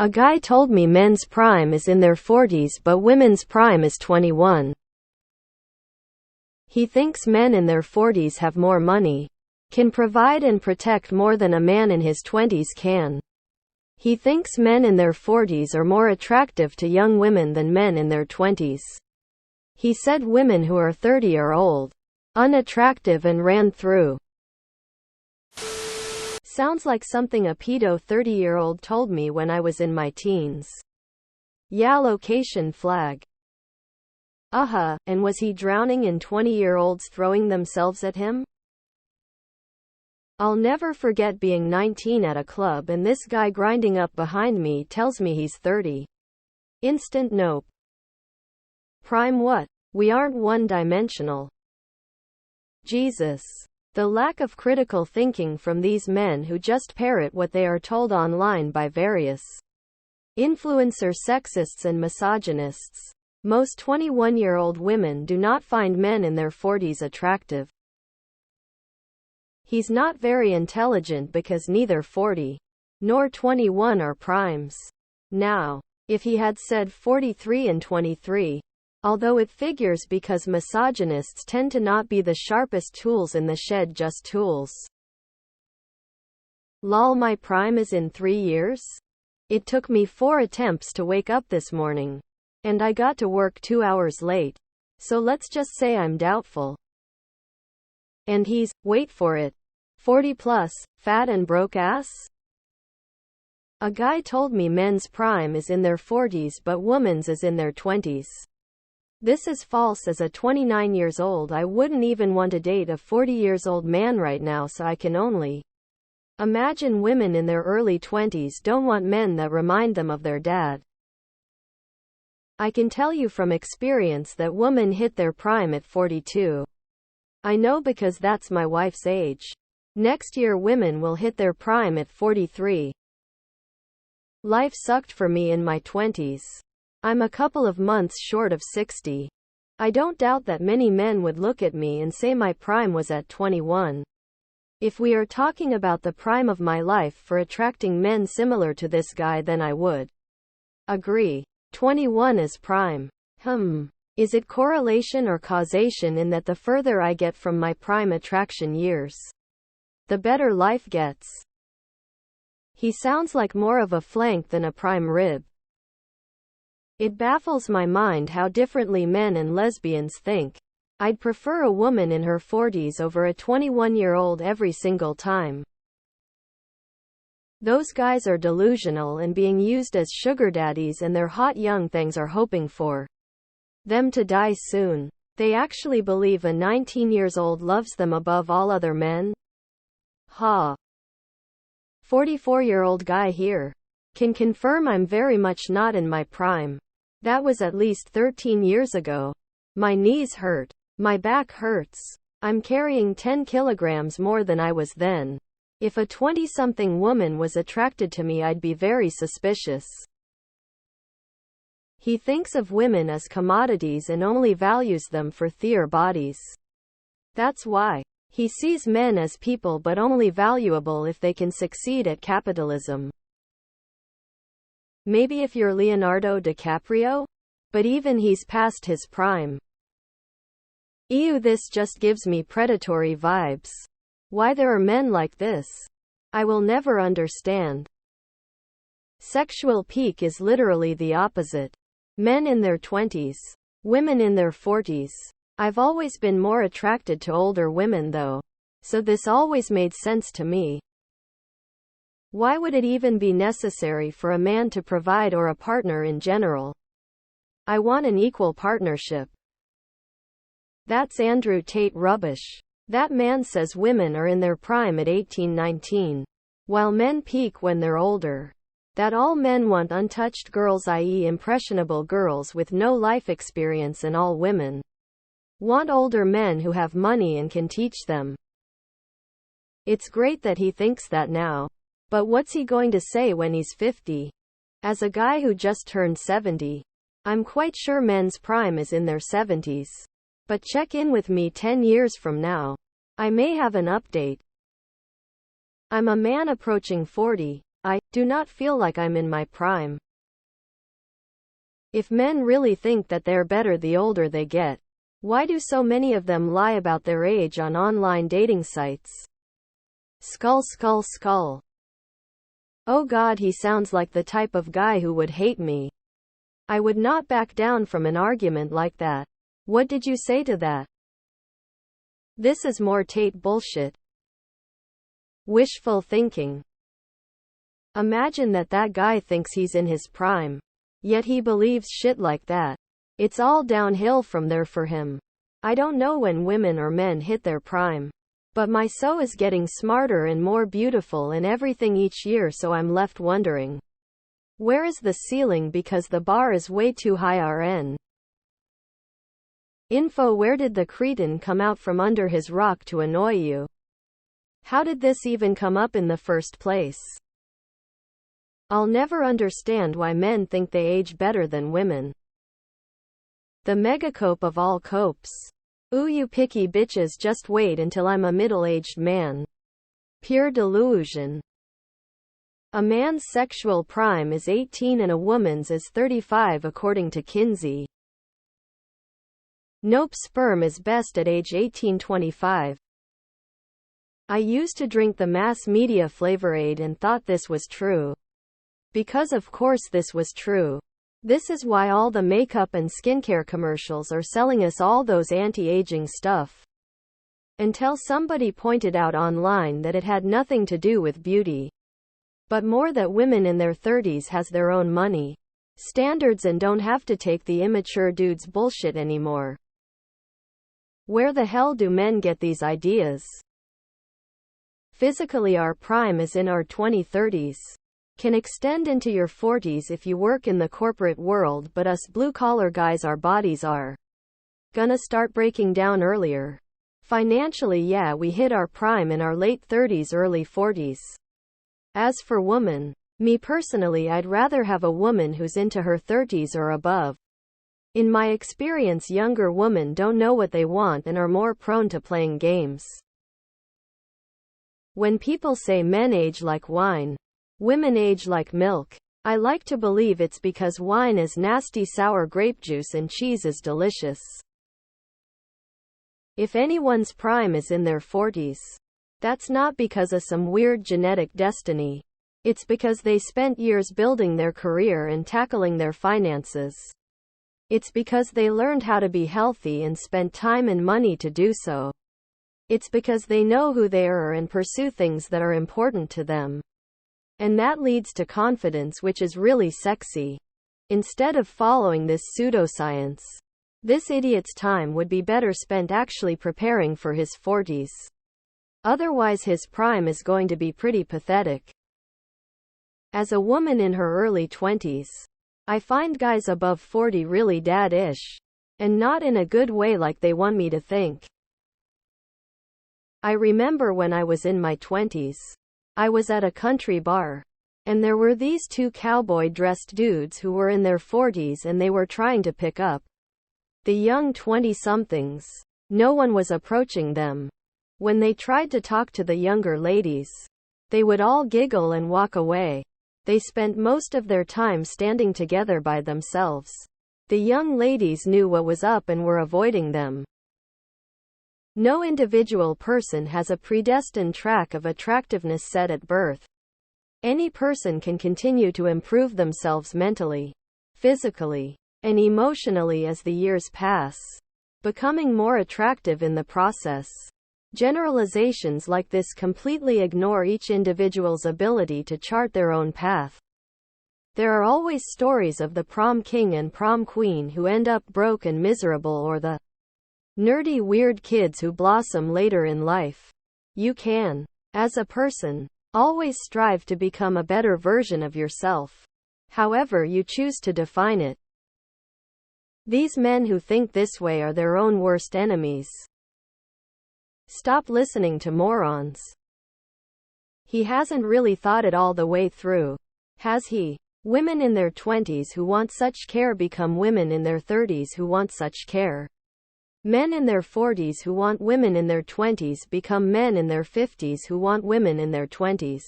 A guy told me men's prime is in their 40s but women's prime is 21. He thinks men in their 40s have more money, can provide and protect more than a man in his 20s can. He thinks men in their 40s are more attractive to young women than men in their 20s. He said women who are 30 are old, unattractive and ran through. Sounds like something a pedo 30-year-old told me when I was in my teens. Yeah, location flag. And was he drowning in 20-year-olds throwing themselves at him? I'll never forget being 19 at a club and this guy grinding up behind me tells me he's 30. Instant nope. Prime what? We aren't one-dimensional. Jesus. The lack of critical thinking from these men who just parrot what they are told online by various influencer sexists and misogynists. Most 21-year-old women do not find men in their 40s attractive. He's not very intelligent because neither 40 nor 21 are primes. Now, if he had said 43 and 23, although it figures because misogynists tend to not be the sharpest tools in the shed, just tools. Lol, my prime is in 3 years? It took me 4 attempts to wake up this morning. And I got to work 2 hours late. So let's just say I'm doubtful. And he's, wait for it, 40 plus, fat and broke ass? A guy told me men's prime is in their 40s but women's is in their 20s. This is false. As a 29 years old, I wouldn't even want to date a 40 years old man right now, so I can only imagine women in their early 20s don't want men that remind them of their dad. I can tell you from experience that women hit their prime at 42. I know because that's my wife's age. Next year women will hit their prime at 43. Life sucked for me in my 20s. I'm a couple of months short of 60. I don't doubt that many men would look at me and say my prime was at 21. If we are talking about the prime of my life for attracting men similar to this guy, then I would agree. 21 is prime. Is it correlation or causation in that the further I get from my prime attraction years, the better life gets? He sounds like more of a flank than a prime rib. It baffles my mind how differently men and lesbians think. I'd prefer a woman in her 40s over a 21-year-old every single time. Those guys are delusional and being used as sugar daddies, and their hot young things are hoping for them to die soon. They actually believe a 19 years old loves them above all other men? 44-year-old guy here. Can confirm I'm very much not in my prime. That was at least 13 years ago. My knees hurt. My back hurts. I'm carrying 10 kilograms more than I was then. If a 20-something woman was attracted to me, I'd be very suspicious. He thinks of women as commodities and only values them for their bodies. That's why he sees men as people but only valuable if they can succeed at capitalism. Maybe if you're Leonardo DiCaprio? But even he's past his prime. Ew, this just gives me predatory vibes. Why there are men like this? I will never understand. Sexual peak is literally the opposite. Men in their 20s. Women in their 40s. I've always been more attracted to older women though. So this always made sense to me. Why would it even be necessary for a man to provide, or a partner in general? I want an equal partnership. That's Andrew Tate rubbish. That man says women are in their prime at 18-19, while men peak when they're older. That all men want untouched girls, i.e. impressionable girls with no life experience, and all women want older men who have money and can teach them. It's great that he thinks that now. But what's he going to say when he's 50? As a guy who just turned 70, I'm quite sure men's prime is in their 70s. But check in with me 10 years from now. I may have an update. I'm a man approaching 40. I do not feel like I'm in my prime. If men really think that they're better the older they get, why do so many of them lie about their age on online dating sites? Skull skull skull. Oh God, he sounds like the type of guy who would hate me. I would not back down from an argument like that. What did you say to that? This is more Tate bullshit. Wishful thinking. Imagine that guy thinks he's in his prime. Yet he believes shit like that. It's all downhill from there for him. I don't know when women or men hit their prime. But my so is getting smarter and more beautiful and everything each year, so I'm left wondering. Where is the ceiling, because the bar is way too high RN. Info: where did the cretin come out from under his rock to annoy you? How did this even come up in the first place? I'll never understand why men think they age better than women. The megacope of all copes. Ooh, you picky bitches, just wait until I'm a middle-aged man. Pure delusion. A man's sexual prime is 18 and a woman's is 35 according to Kinsey. Nope, sperm is best at age 18-25. I used to drink the mass media Flavorade and thought this was true. Because of course this was true. This is why all the makeup and skincare commercials are selling us all those anti-aging stuff. Until somebody pointed out online that it had nothing to do with beauty, but more that women in their 30s has their own money, standards, and don't have to take the immature dudes bullshit anymore. Where the hell do men get these ideas? Physically, our prime is in our 20-30s. Can extend into your 40s if you work in the corporate world, but us blue-collar guys, our bodies are gonna start breaking down earlier. Financially, yeah, we hit our prime in our late 30s, early 40s. As for women, me personally, I'd rather have a woman who's into her 30s or above. In my experience, younger women don't know what they want and are more prone to playing games. When people say men age like wine, women age like milk, I like to believe it's because wine is nasty sour grape juice and cheese is delicious. If anyone's prime is in their 40s, that's not because of some weird genetic destiny. It's because they spent years building their career and tackling their finances. It's because they learned how to be healthy and spent time and money to do so. It's because they know who they are and pursue things that are important to them. And that leads to confidence, which is really sexy. Instead of following this pseudoscience, this idiot's time would be better spent actually preparing for his 40s. Otherwise his prime is going to be pretty pathetic. As a woman in her early 20s, I find guys above 40 really dad-ish. And not in a good way like they want me to think. I remember when I was in my 20s, I was at a country bar, and there were these two cowboy-dressed dudes who were in their 40s and they were trying to pick up the young 20-somethings. No one was approaching them. When they tried to talk to the younger ladies, they would all giggle and walk away. They spent most of their time standing together by themselves. The young ladies knew what was up and were avoiding them. No individual person has a predestined track of attractiveness set at birth. Any person can continue to improve themselves mentally, physically, and emotionally as the years pass, becoming more attractive in the process. Generalizations like this completely ignore each individual's ability to chart their own path. There are always stories of the prom king and prom queen who end up broke and miserable, or the nerdy weird kids who blossom later in life. You can, as a person, always strive to become a better version of yourself, however you choose to define it. These men who think this way are their own worst enemies. Stop listening to morons. He hasn't really thought it all the way through, has he? Women in their 20s who want such care become women in their 30s who want such care. Men in their 40s who want women in their 20s become men in their 50s who want women in their 20s.